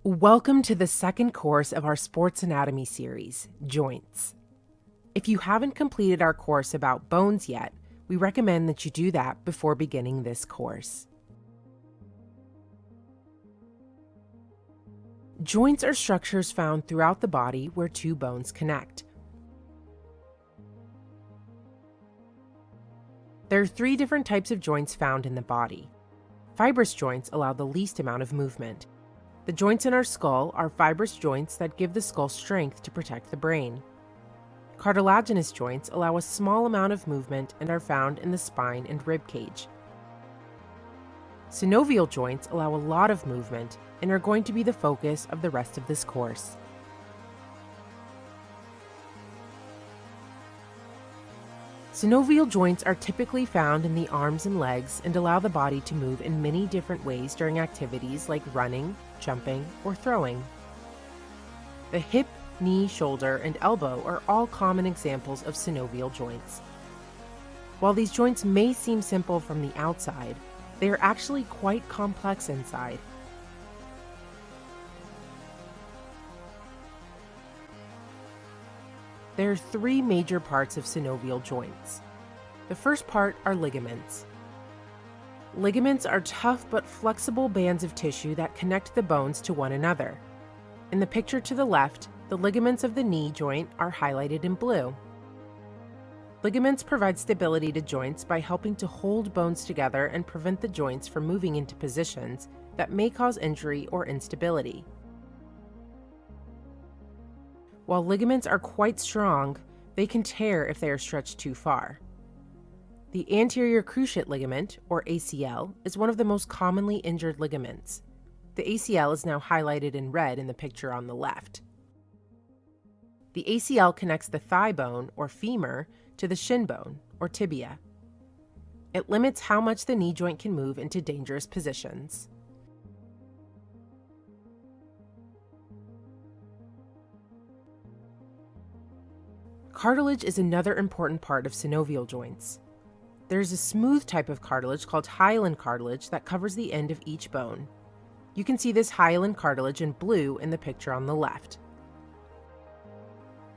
Welcome to the second course of our Sports Anatomy series, Joints. If you haven't completed our course about bones yet, we recommend that you do that before beginning this course. Joints are structures found throughout the body where two bones connect. There are three different types of joints found in the body. Fibrous joints allow the least amount of movement. The joints in our skull are fibrous joints that give the skull strength to protect the brain. Cartilaginous joints allow a small amount of movement and are found in the spine and rib cage. Synovial joints allow a lot of movement and are going to be the focus of the rest of this course. Synovial joints are typically found in the arms and legs and allow the body to move in many different ways during activities like running, jumping, or throwing. The hip, knee, shoulder, and elbow are all common examples of synovial joints. While these joints may seem simple from the outside, they are actually quite complex inside. There are three major parts of synovial joints. The first part are ligaments. Ligaments are tough but flexible bands of tissue that connect the bones to one another. In the picture to the left, the ligaments of the knee joint are highlighted in blue. Ligaments provide stability to joints by helping to hold bones together and prevent the joints from moving into positions that may cause injury or instability. While ligaments are quite strong, they can tear if they are stretched too far. The anterior cruciate ligament, or ACL, is one of the most commonly injured ligaments. The ACL is now highlighted in red in the picture on the left. The ACL connects the thigh bone, or femur, to the shin bone, or tibia. It limits how much the knee joint can move into dangerous positions. Cartilage is another important part of synovial joints. There is a smooth type of cartilage called hyaline cartilage that covers the end of each bone. You can see this hyaline cartilage in blue in the picture on the left.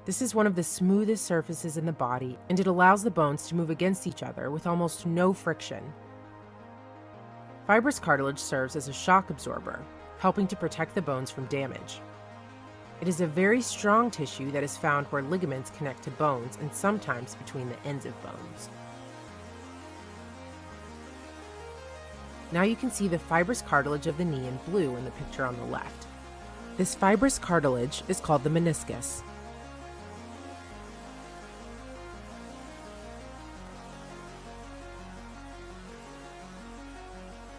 This is one of the smoothest surfaces in the body, and it allows the bones to move against each other with almost no friction. Fibrous cartilage serves as a shock absorber, helping to protect the bones from damage. It is a very strong tissue that is found where ligaments connect to bones and sometimes between the ends of bones. Now you can see the fibrous cartilage of the knee in blue in the picture on the left. This fibrous cartilage is called the meniscus.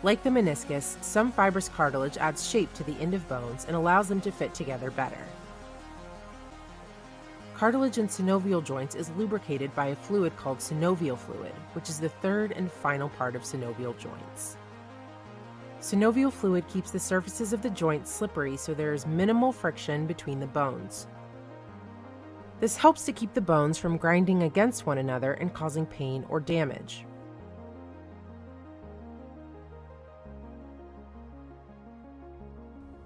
Like the meniscus, some fibrous cartilage adds shape to the end of bones and allows them to fit together better. Cartilage in synovial joints is lubricated by a fluid called synovial fluid, which is the third and final part of synovial joints. Synovial fluid keeps the surfaces of the joint slippery so there is minimal friction between the bones. This helps to keep the bones from grinding against one another and causing pain or damage.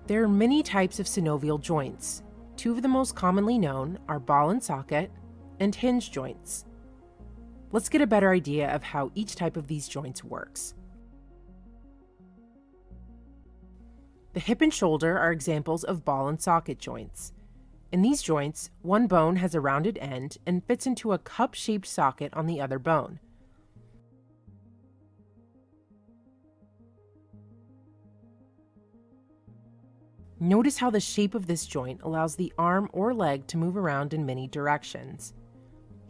There are many types of synovial joints. Two of the most commonly known are ball and socket and hinge joints. Let's get a better idea of how each type of these joints works. The hip and shoulder are examples of ball and socket joints. In these joints, one bone has a rounded end and fits into a cup-shaped socket on the other bone. Notice how the shape of this joint allows the arm or leg to move around in many directions.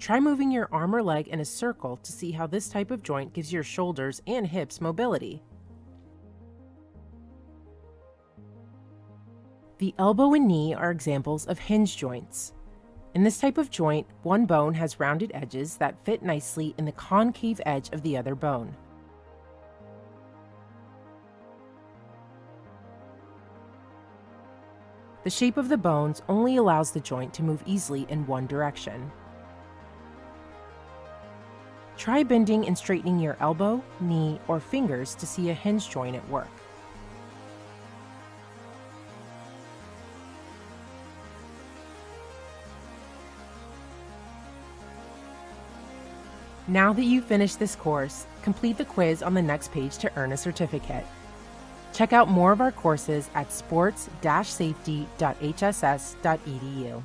Try moving your arm or leg in a circle to see how this type of joint gives your shoulders and hips mobility. The elbow and knee are examples of hinge joints. In this type of joint, one bone has rounded edges that fit nicely in the concave edge of the other bone. The shape of the bones only allows the joint to move easily in one direction. Try bending and straightening your elbow, knee, or fingers to see a hinge joint at work. Now that you've finished this course, complete the quiz on the next page to earn a certificate. Check out more of our courses at sports-safety.hss.edu.